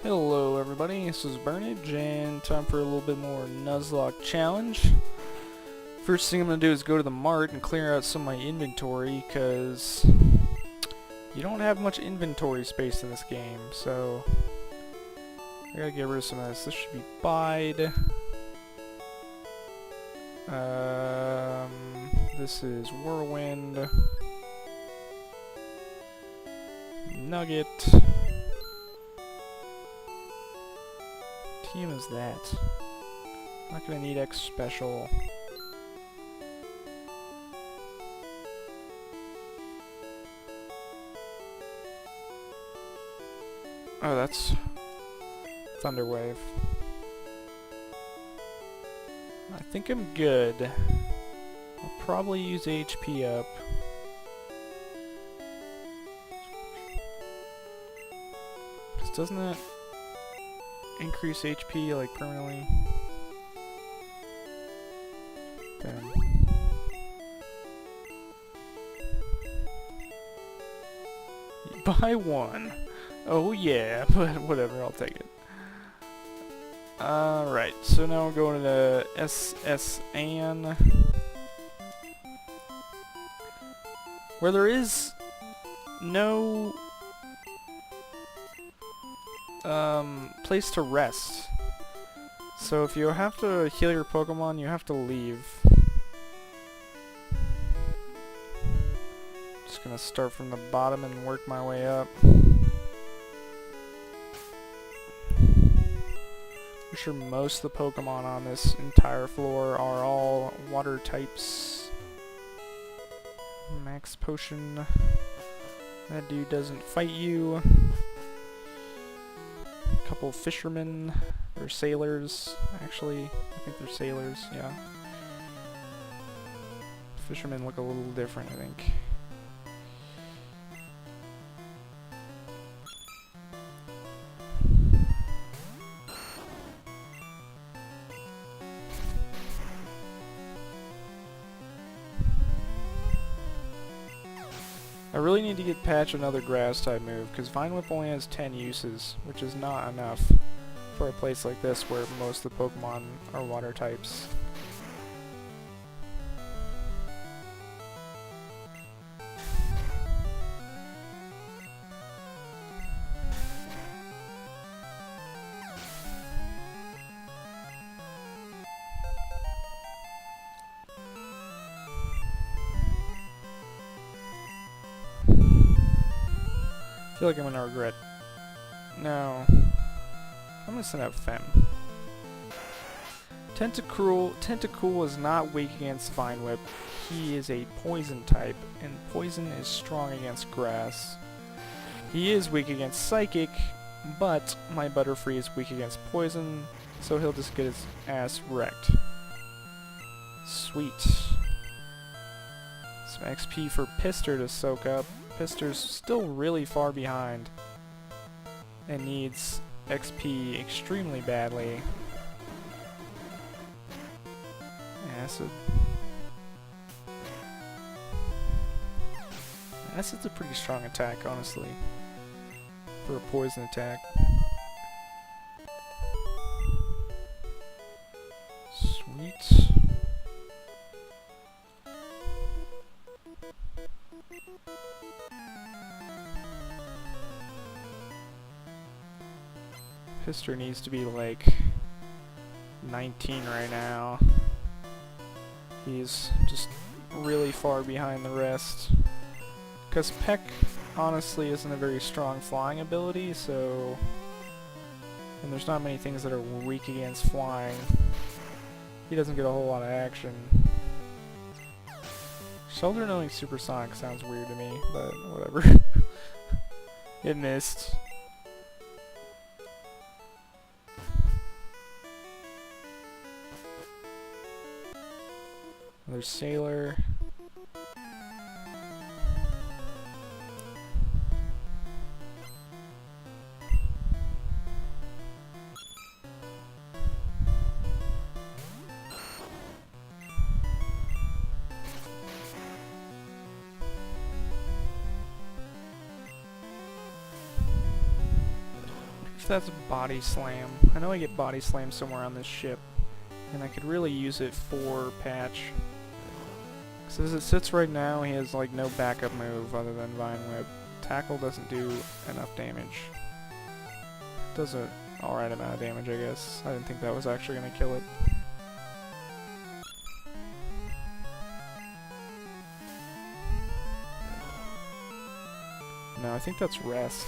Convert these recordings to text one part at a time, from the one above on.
Hello everybody, this is Byrnage, and time for a little bit more Nuzlocke challenge. First thing I'm going to do is go to the mart and clear out some of my inventory, because you don't have much inventory space in this game, so I gotta get rid of some of this. This should be Bide. This is Whirlwind. Nugget. Team is that? Not gonna need X special. Oh, that's Thunderwave. I think I'm good. I'll probably use HP up. Doesn't it increase HP like permanently? Then buy one. Oh yeah, but whatever, I'll take it. Alright, so now we're going to the SSN, where there is no place to rest. So if you have to heal your Pokemon, you have to leave. Just gonna start from the bottom and work my way up. I'm sure most of the Pokemon on this entire floor are all water types. Max Potion. That dude doesn't fight you. Couple fishermen, or sailors, actually. I think they're sailors, yeah. Fishermen look a little different, I think. I really need to get patch another grass type move, because Vine Whip only has 10 uses, which is not enough for a place like this where most of the Pokemon are water types. I feel like I'm gonna regret. No. I'm gonna send out Fem. Tentacool is not weak against Vine Whip. He is a poison type, and poison is strong against grass. He is weak against Psychic, but my Butterfree is weak against poison, so he'll just get his ass wrecked. Sweet. Some XP for Pister to soak up. Pister's still really far behind and needs XP extremely badly. Acid. Acid's a pretty strong attack, honestly, for a poison attack. Sweet. Pister needs to be like 19 right now. He's just really far behind the rest. Because Peck honestly isn't a very strong flying ability, so... And there's not many things that are weak against flying. He doesn't get a whole lot of action. Shoulder knowing Supersonic sounds weird to me, but whatever. It missed. Another sailor. if that's body slam. I know I get body slam somewhere on this ship, and I could really use it for patch. Because as it sits right now, he has like no backup move other than Vine Whip. Tackle doesn't do enough damage. Does a alright amount of damage, I guess. I didn't think that was actually going to kill it. No, I think that's rest.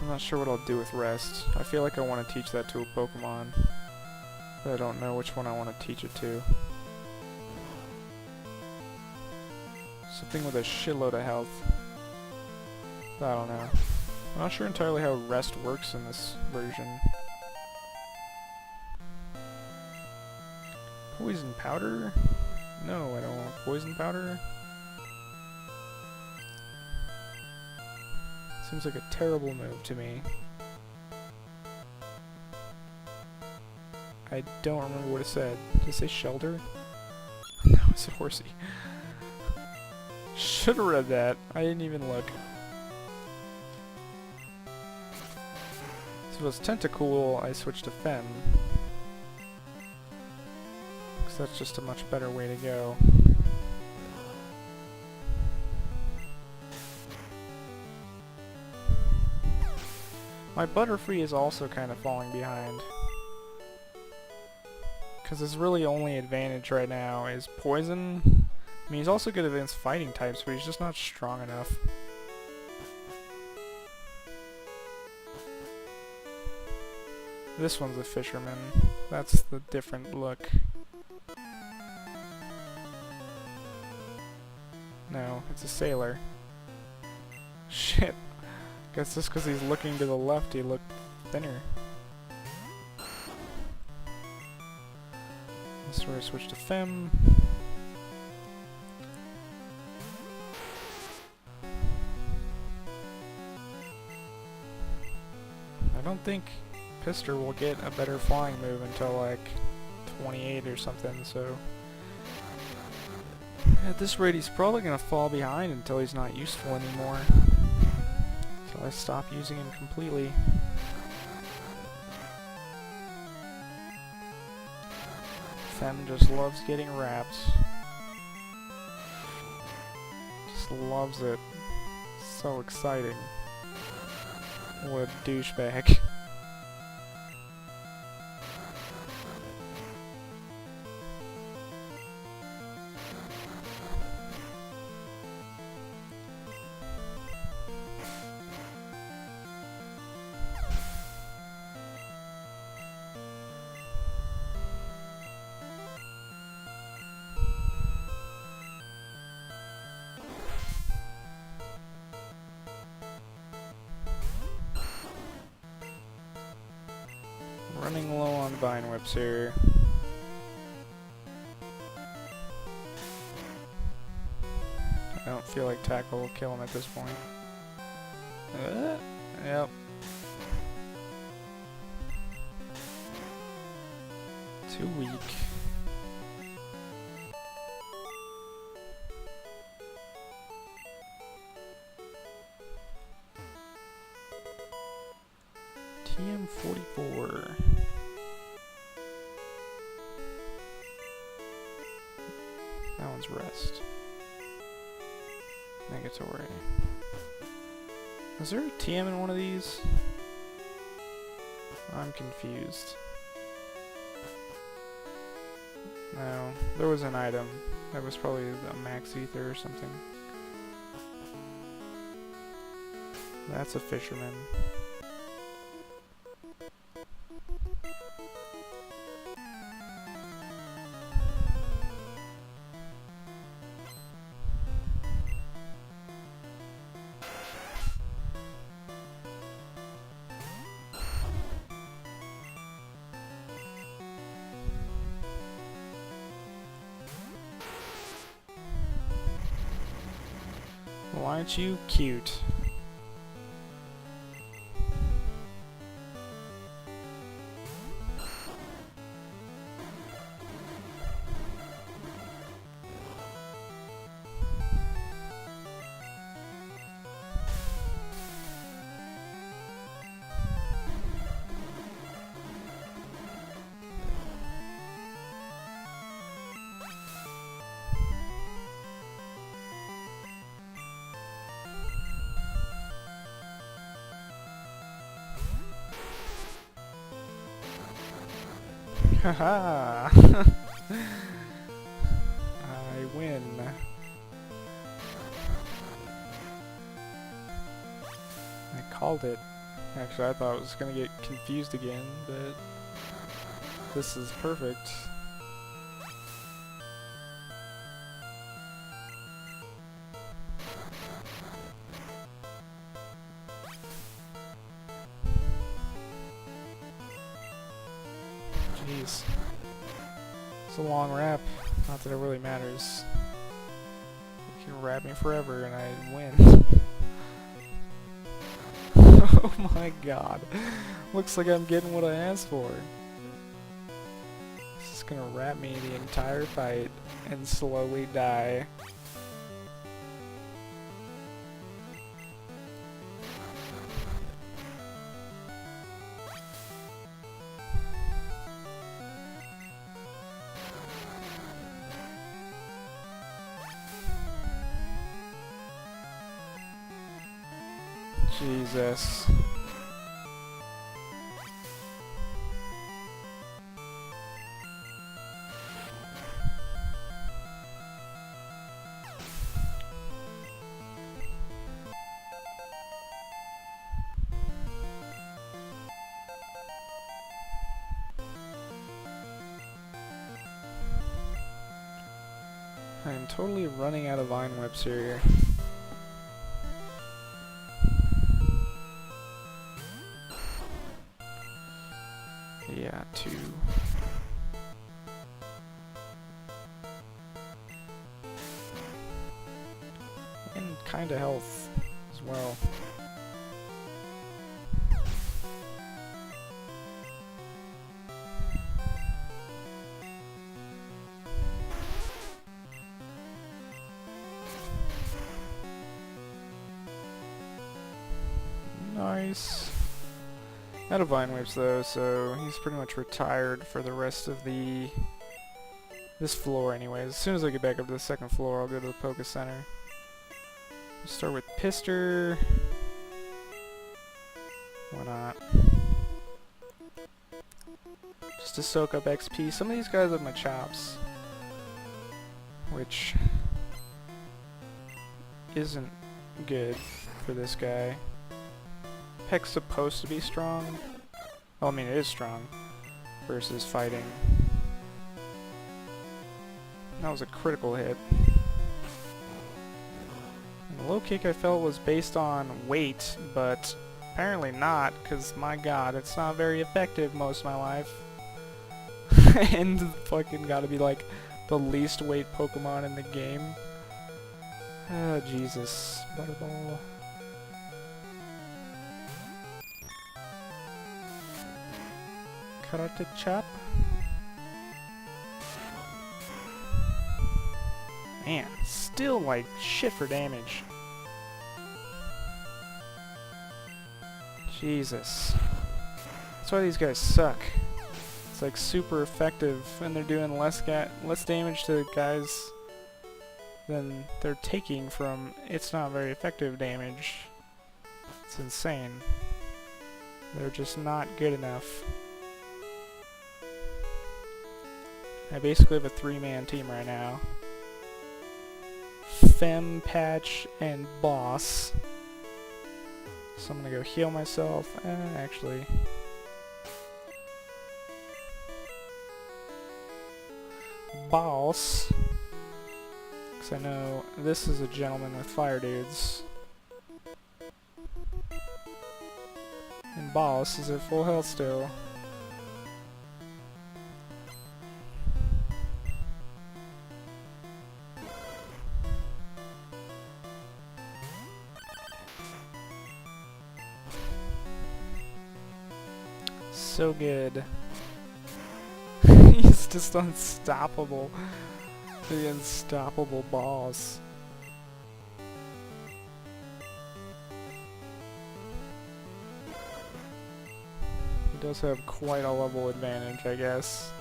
I'm not sure what I'll do with rest. I feel like I want to teach that to a Pokemon, but I don't know which one I want to teach it to. Something with a shitload of health. I don't know. I'm not sure entirely how rest works in this version. Poison powder? No, I don't want poison powder. Seems like a terrible move to me. I don't remember what it said. Did it say shelter? No, it's a horsey. Should've read that. I didn't even look. So if it was Tentacool, I switched to Fem. Because that's just a much better way to go. My Butterfree is also kind of falling behind. Because his really only advantage right now is Poison. I mean, he's also good against fighting types, but he's just not strong enough. This one's a Fisherman. That's the different look. No, it's a Sailor. Shit. Guess just because he's looking to the left, he looked thinner. That's where I switch to Fem. I don't think Pister will get a better flying move until like 28 or something, so at this rate he's probably going to fall behind until he's not useful anymore. So I stop using him completely. Fem just loves getting wrapped. Just loves it. So exciting. What a douchebag. Running low on Vine Whips here. I don't feel like Tackle will kill him at this point. Yep. Too weak. TM44. That one's rest. Negatory. Is there a TM in one of these? I'm confused. No, there was an item. That was probably a Max Ether or something. That's a Fisherman. Well, aren't you cute? Haha! I win. I called it. Actually, I thought I was gonna get confused again, but this is perfect. Jeez. It's a long rap. Not that it really matters. You can rap me forever and I win. Oh my god. Looks like I'm getting what I asked for. This is gonna rap me the entire fight and slowly die. Jesus. I am totally running out of vine whips here. Yeah, 2. And kinda health as well. Nice. Out of vine whips though, so he's pretty much retired for the rest of this floor anyways. As soon as I get back up to the second floor, I'll go to the Poké Center. We'll start with Pister. Why not? Just to soak up XP. Some of these guys have my chops, which isn't good for this guy. Peck's supposed to be strong. Well, I mean, it is strong versus fighting. That was a critical hit. And the low kick I felt was based on weight, but apparently not, because my god, it's not very effective most of my life. And fucking gotta be like the least weight Pokemon in the game. Oh, Jesus. Butterball. Karate chop. Man, still like shit for damage. Jesus. That's why these guys suck. It's like super effective and they're doing less damage to guys than they're taking from it's not very effective damage. It's insane. They're just not good enough. I basically have a 3-man team right now. Fem, Patch, and Boss. So I'm gonna go heal myself. Actually. Boss. Because I know this is a gentleman with fire dudes. And Boss is at full health still. So good. He's just unstoppable. The unstoppable boss. He does have quite a level advantage, I guess.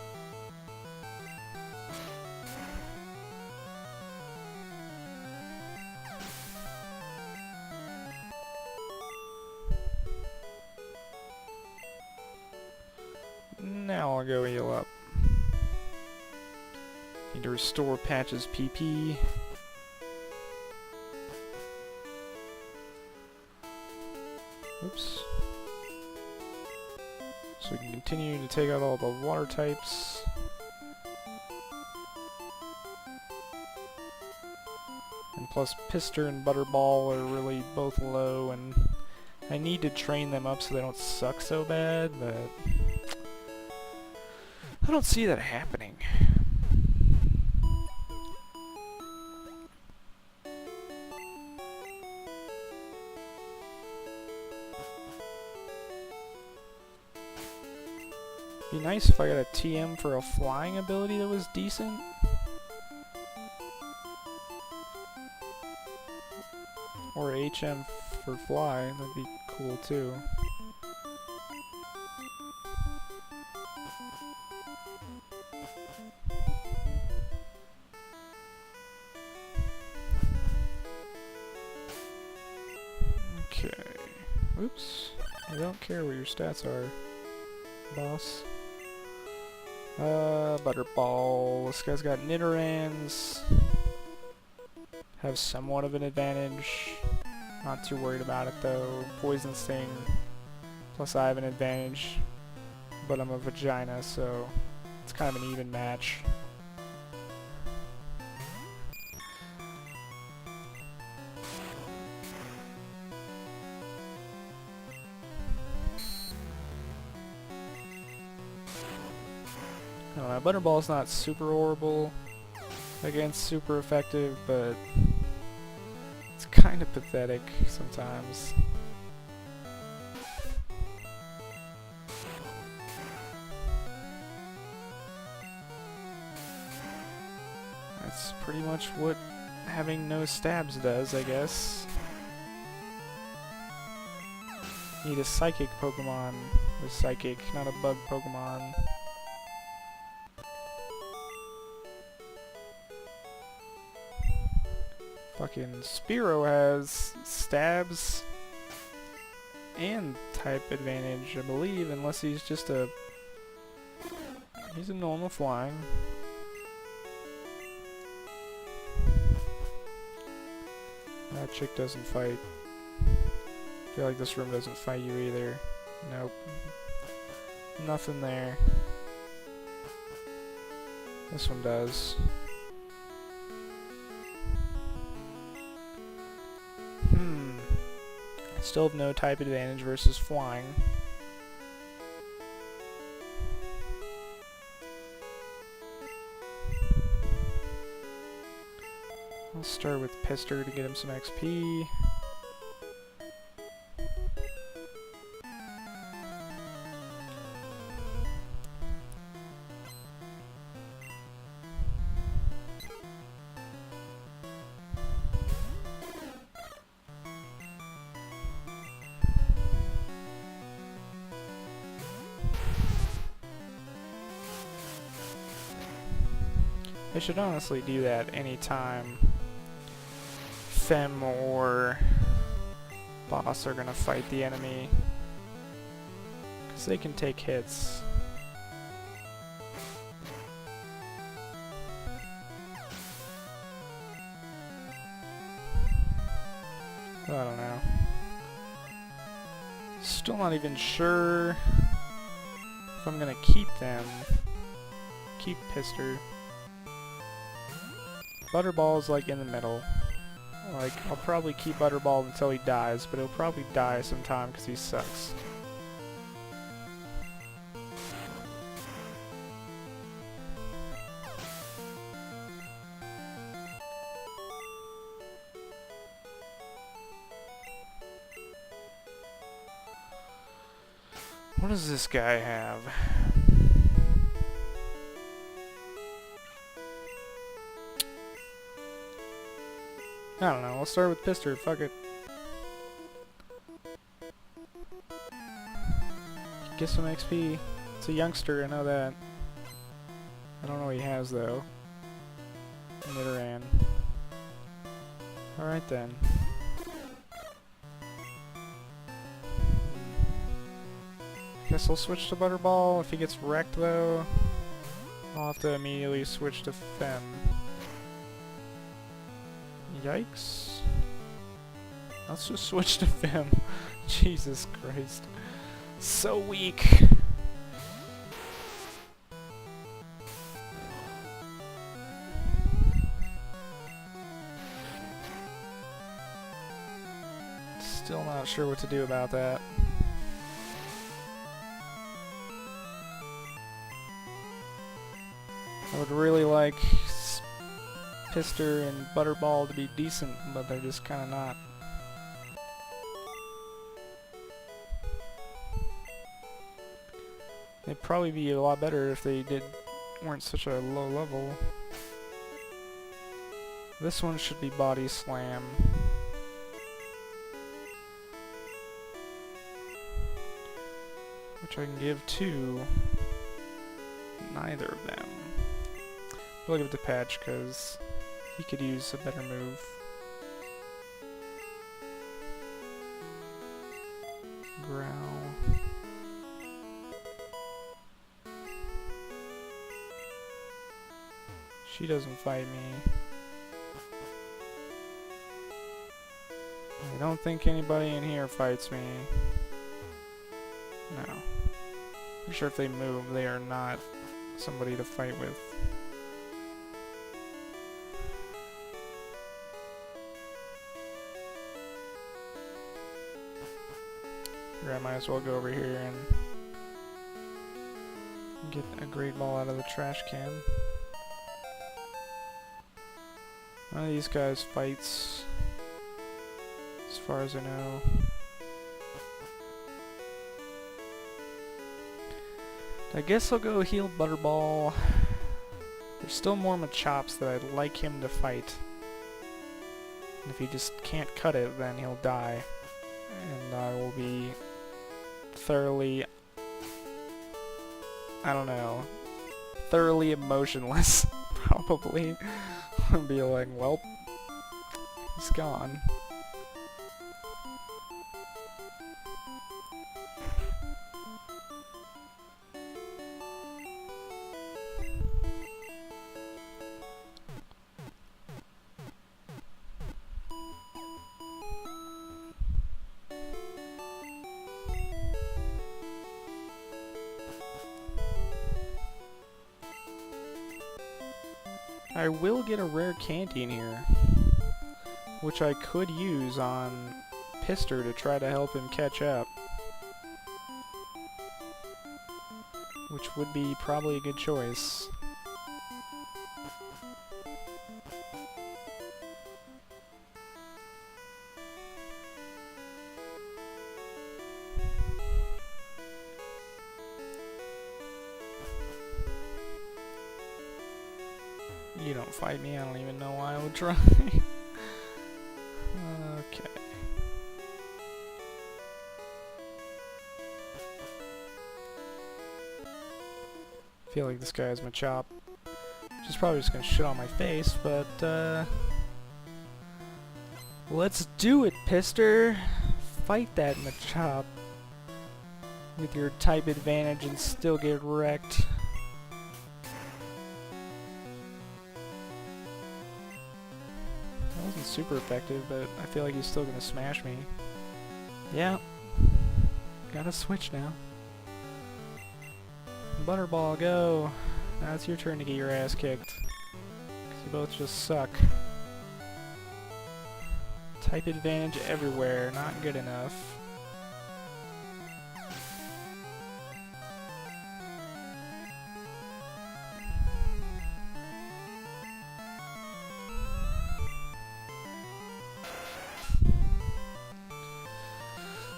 Now I'll go heal up. Need to restore Patch's PP. Oops. So we can continue to take out all the water types. And plus Pister and Butterball are really both low, and I need to train them up so they don't suck so bad, but I don't see that happening. Be nice if I got a TM for a flying ability that was decent. Or HM for fly, that'd be cool too. Okay. Oops. I don't care what your stats are, boss. Butterball. This guy's got Nidorans. Have somewhat of an advantage. Not too worried about it though. Poison Sting. Plus I have an advantage. But I'm a vagina, so it's kind of an even match. I don't know, Butterball's not super horrible against super effective, but it's kind of pathetic sometimes. That's pretty much what having no stabs does, I guess. Need a psychic Pokemon with psychic, not a bug Pokemon. Fucking Spearow has stabs and type advantage, I believe, unless he's just a... he's a normal flying. That chick doesn't fight. I feel like this room doesn't fight you either. Nope. Nothing there. This one does. Still have no type advantage versus flying. I'll start with Pister to get him some XP. I should honestly do that anytime Fem or Boss are gonna fight the enemy, because they can take hits. I don't know. Still not even sure if I'm gonna keep them. Keep Pister. Butterball's like in the middle. Like, I'll probably keep Butterball until he dies, but he'll probably die sometime because he sucks. What does this guy have? I don't know, I'll start with Pister, fuck it. Get some XP. It's a youngster, I know that. I don't know what he has though. Nidoran. Alright then. Guess I'll switch to Butterball if he gets wrecked though. I'll have to immediately switch to Fem. Yikes. Let's just switch to Fem. Jesus Christ. So weak. Still not sure what to do about that. I would really like Pister and Butterball to be decent, but they're just kind of not. They'd probably be a lot better if they weren't such a low level. This one should be Body Slam. Which I can give to neither of them. I'll give it to Patch because he could use a better move. Growl. She doesn't fight me. I don't think anybody in here fights me. No. I'm sure if they move, they are not somebody to fight with. Here, I might as well go over here and get a great ball out of the trash can. None of these guys fights, as far as I know. I guess I'll go heal Butterball. There's still more Machops that I'd like him to fight. And if he just can't cut it, then he'll die. And I will be thoroughly, I don't know, thoroughly emotionless, probably. I'll be like, well, he's gone. I will get a rare candy in here, which I could use on Pister to try to help him catch up. Which would be probably a good choice. You don't fight me, I don't even know why I would try. Okay. I feel like this guy is Machop. Which is probably just gonna shit on my face, but let's do it, Pister! Fight that Machop with your type advantage and still get wrecked. That wasn't super effective, but I feel like he's still gonna smash me. Yeah. Gotta switch now. Butterball, go! Now it's your turn to get your ass kicked. 'Cause you both just suck. Type advantage everywhere, not good enough.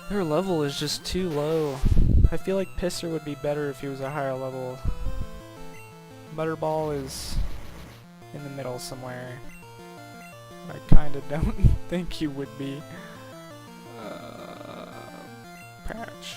Their level is just too low. I feel like Pister would be better if he was a higher level. Butterball is in the middle somewhere. I kinda don't think he would be. Patch.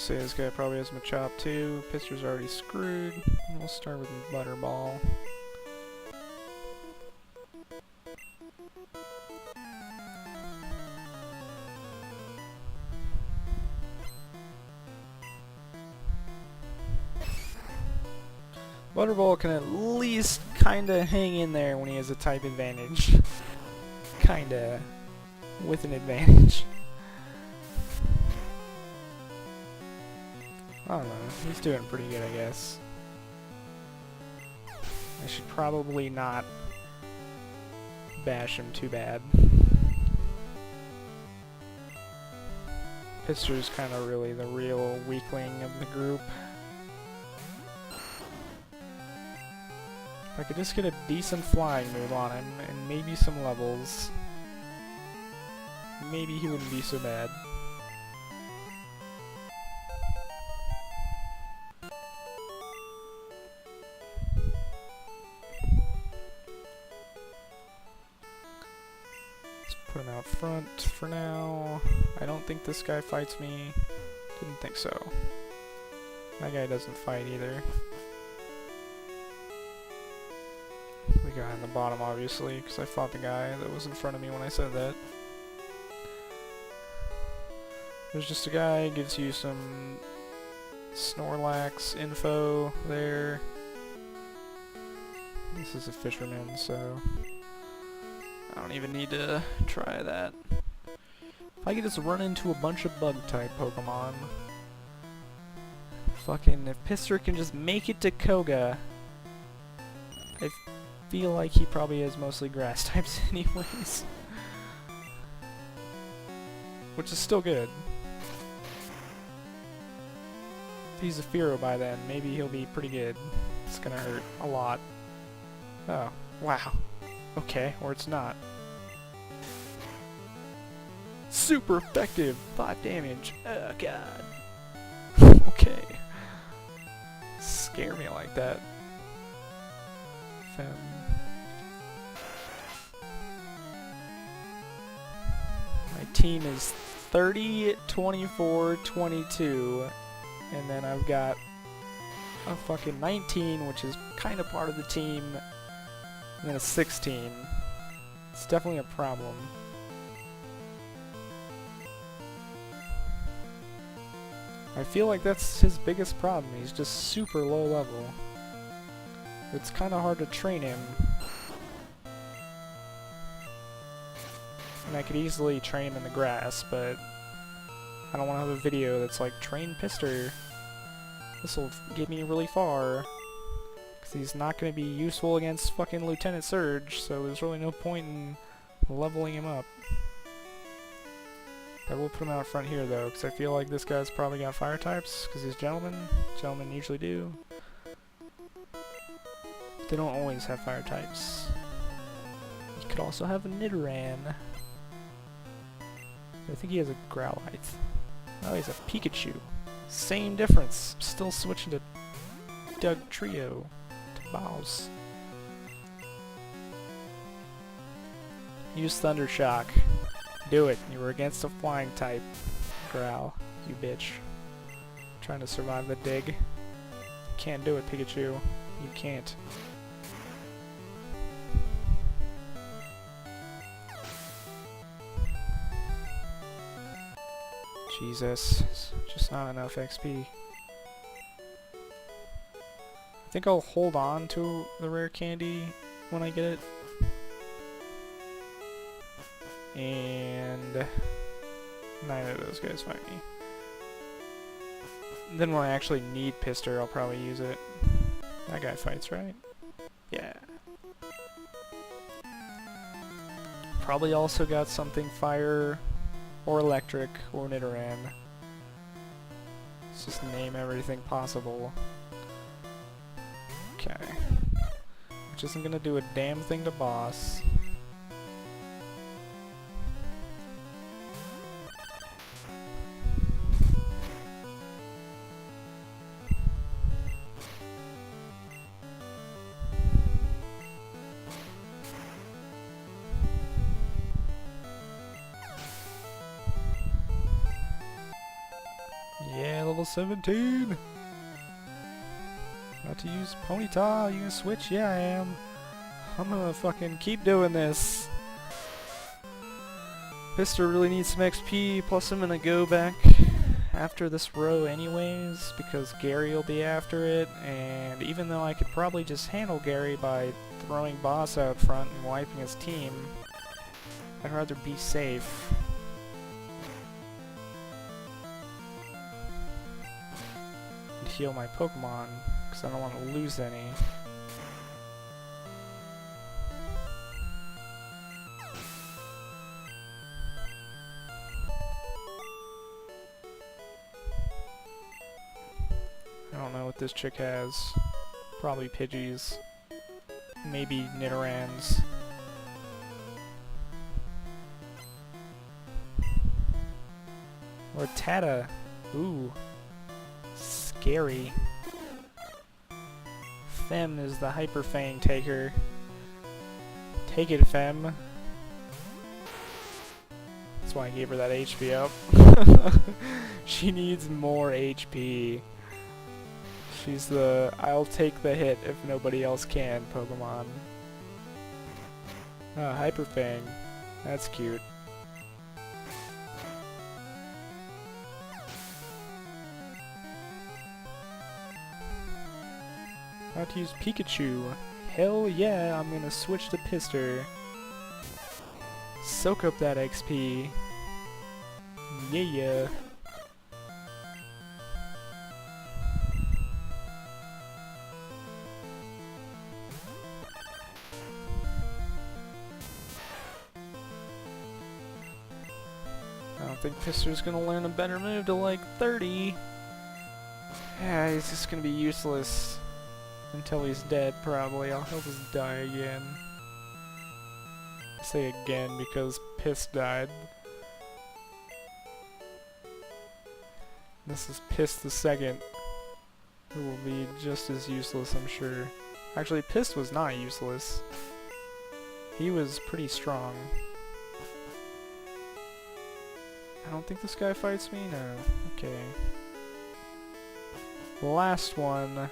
I'll say this guy probably has Machop too. Pister's already screwed. We'll start with Butterball. Butterball can at least kinda hang in there when he has a type advantage. Kinda. With an advantage. I don't know. He's doing pretty good, I guess. I should probably not bash him too bad. Pister's kind of really the real weakling of the group. If I could just get a decent flying move on him, and maybe some levels, maybe he wouldn't be so bad. Let's put him out front for now. I don't think this guy fights me. Didn't think so. That guy doesn't fight either. The guy on the bottom, obviously, because I fought the guy that was in front of me when I said that. There's just a guy, gives you some Snorlax info there. This is a fisherman, so I don't even need to try that. If I could just run into a bunch of bug-type Pokemon. Fucking, if Pister can just make it to Koga, I feel like he probably has mostly grass types anyways. Which is still good. If he's a Fearow by then, maybe he'll be pretty good. It's gonna hurt a lot. Oh, wow. Okay, or it's not. Super effective! 5 damage. Oh god. Okay. Scare me like that. My team is 30, 24, 22, and then I've got a fucking 19, which is kind of part of the team, and then a 16. It's definitely a problem. I feel like that's his biggest problem. He's just super low level. It's kind of hard to train him. And I could easily train him in the grass, but I don't want to have a video that's like, train Pister. This'll get me really far. Because he's not going to be useful against fucking Lieutenant Surge, so there's really no point in leveling him up. I will put him out front here though, because I feel like this guy's probably got fire types, because he's gentlemen. Gentlemen usually do. They don't always have fire types. He could also have a Nidoran. I think he has a Growlithe. Oh, he's a Pikachu. Same difference. Still switching to Doug Trio. To Bows. Use Thunder Shock. Do it. You were against a flying type. Growl. You bitch. Trying to survive the dig. Can't do it, Pikachu. You can't. Jesus, just not enough XP. I think I'll hold on to the rare candy when I get it. And neither of those guys fight me. Then when I actually need Pister, I'll probably use it. That guy fights, right? Yeah. Probably also got something fire or electric, or Nidoran. Let's just name everything possible. Okay. Which isn't gonna do a damn thing to boss. level 17! About to use Ponyta. You gonna switch? Yeah, I am. I'm gonna fucking keep doing this. Pister really needs some XP, plus I'm gonna go back after this row anyways, because Gary will be after it, and even though I could probably just handle Gary by throwing Boss out front and wiping his team, I'd rather be safe. And heal my Pokemon, because I don't want to lose any. I don't know what this chick has. Probably Pidgeys. Maybe Nidorans. Or Tata. Ooh. Scary. Fem is the Hyper Fang taker. Take it, Fem. That's why I gave her that HP up. She needs more HP. She's the I'll take the hit if nobody else can Pokemon. Ah, Hyper Fang. That's cute. How to use Pikachu? Hell yeah, I'm gonna switch to Pister. Soak up that XP. Yeah. I don't think Pister's gonna learn a better move to like 30. Yeah, he's just gonna be useless until he's dead, probably. He'll just die again. I say again because Piss died. This is Piss the second, who will be just as useless, I'm sure. Actually, Piss was not useless. He was pretty strong. I don't think this guy fights me? No. Okay. Last one.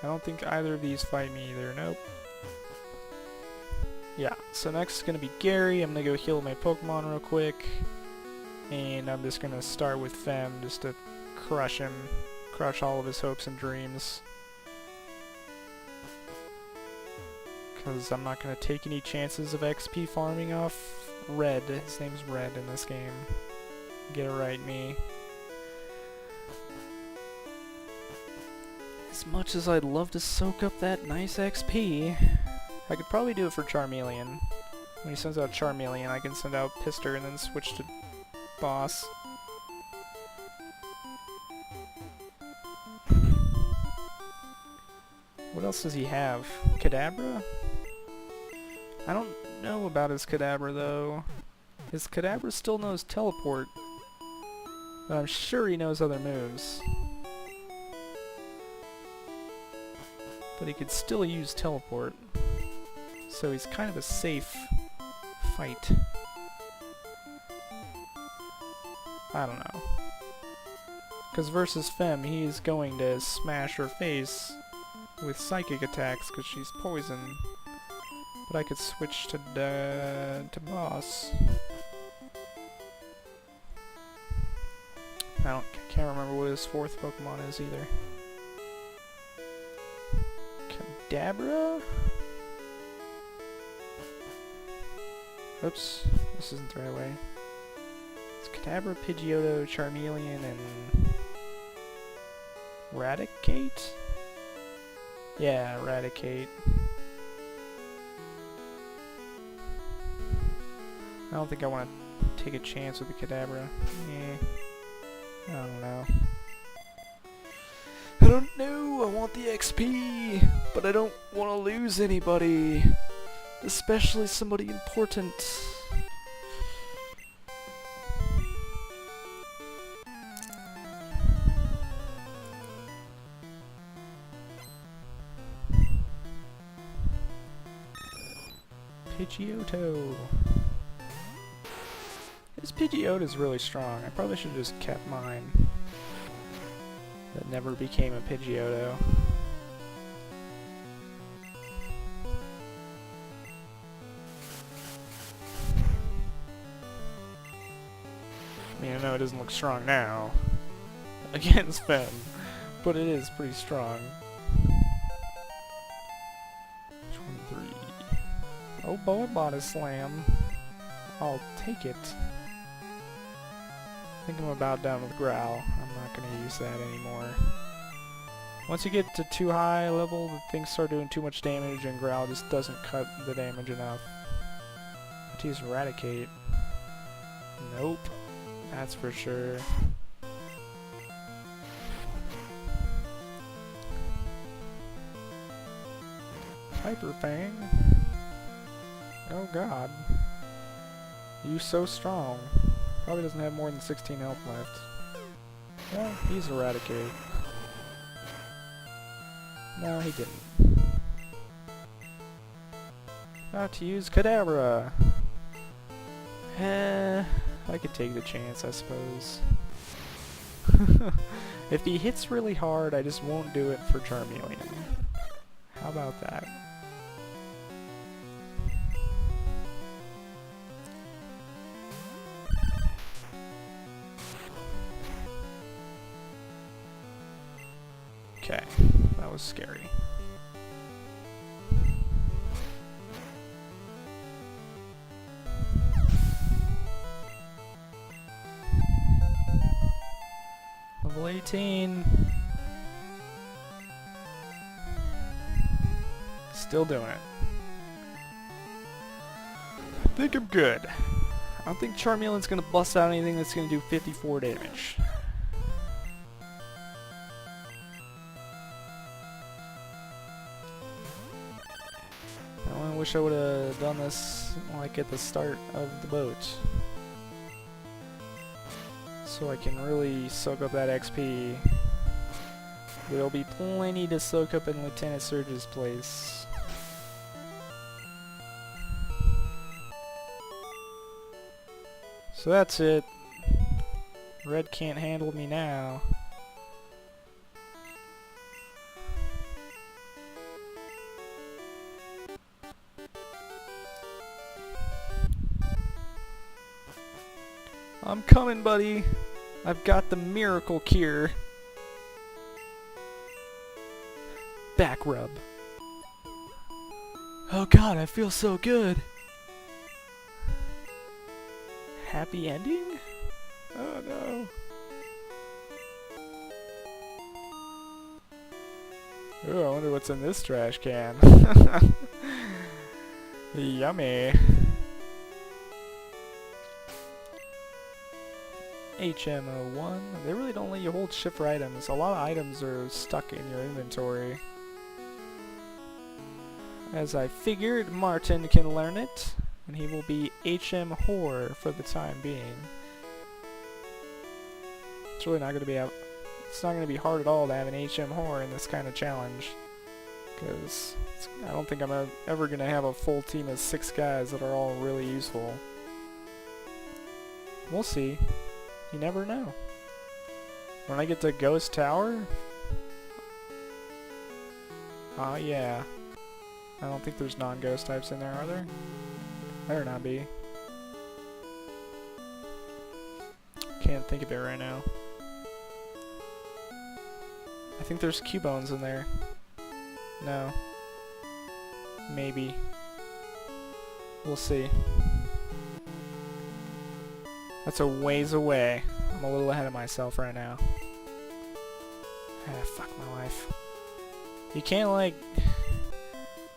I don't think either of these fight me either. Nope. Yeah, so next is gonna be Gary. I'm gonna go heal my Pokemon real quick. And I'm just gonna start with Fem just to crush him. Crush all of his hopes and dreams. Because I'm not gonna take any chances of XP farming off Red. His name's Red in this game. Get it right, me. As much as I'd love to soak up that nice XP, I could probably do it for Charmeleon. When he sends out Charmeleon, I can send out Pister and then switch to Boss. What else does he have? Kadabra? I don't know about his Kadabra though. His Kadabra still knows Teleport. But I'm sure he knows other moves. But he could still use Teleport. So he's kind of a safe fight. I don't know. Because versus Fem, he's going to smash her face with psychic attacks because she's poison. But I could switch to Boss. I can't remember what his fourth Pokemon is either. Kadabra? Oops, this isn't the right way. It's Kadabra, Pidgeotto, Charmeleon, and Raticate? Yeah, Raticate. I don't think I want to take a chance with the Kadabra. I don't know. I don't know, I want the XP, but I don't want to lose anybody. Especially somebody important. Pidgeotto. His Pidgeotto is really strong. I probably should have just kept mine. that never became a Pidgeotto. I mean, I know it doesn't look strong now against Fenn, but it is pretty strong. 23. Oh boy, body slam. I'll take it. I think I'm about done with Growl. I'm not going to use that anymore. Once you get to too high level, the things start doing too much damage and Growl just doesn't cut the damage enough. Let's use Eradicate. Nope. That's for sure. Hyper Fang. Oh god. You so strong. Probably doesn't have more than 16 health left. Well, he's Eradicate. No, he didn't. About to use Kadabra. I could take the chance, I suppose. If he hits really hard, I just won't do it for Charmeleon. How about that? Okay, that was scary. Level 18. Still doing it. I think I'm good. I don't think Charmeleon's gonna bust out anything that's gonna do 54 damage. I wish I would have done this like at the start of the boat, so I can really soak up that XP. There'll be plenty to soak up in Lieutenant Surge's place. So that's it. Red can't handle me now. I'm coming, buddy. I've got the miracle cure. Back rub. Oh god, I feel so good. Happy ending? Oh no. Oh, I wonder what's in this trash can. Yummy. HMO1. They really don't let you hold shift for items. A lot of items are stuck in your inventory. As I figured, Martin can learn it, and he will be HM Horror for the time being. It's really not going to be it's not going to be hard at all to have an HM Horror in this kind of challenge, because I don't think I'm ever going to have a full team of 6 guys that are all really useful. We'll see. You never know. When I get to Ghost Tower? Oh yeah. I don't think there's non-ghost types in there, are there? Better not be. Can't think of it right now. I think there's Cubones in there. No. Maybe. We'll see. That's a ways away. I'm a little ahead of myself right now. Ah, fuck my life. You can't, like,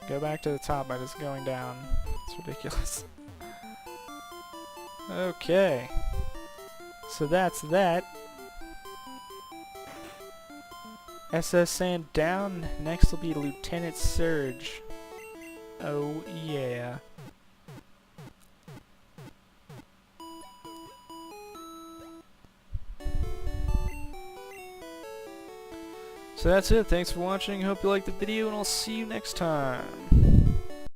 go back to the top by just going down. It's ridiculous. Okay. So that's that. SS Sand down. Next will be Lieutenant Surge. Oh yeah. So that's it. Thanks for watching. Hope you liked the video, and I'll see you next time.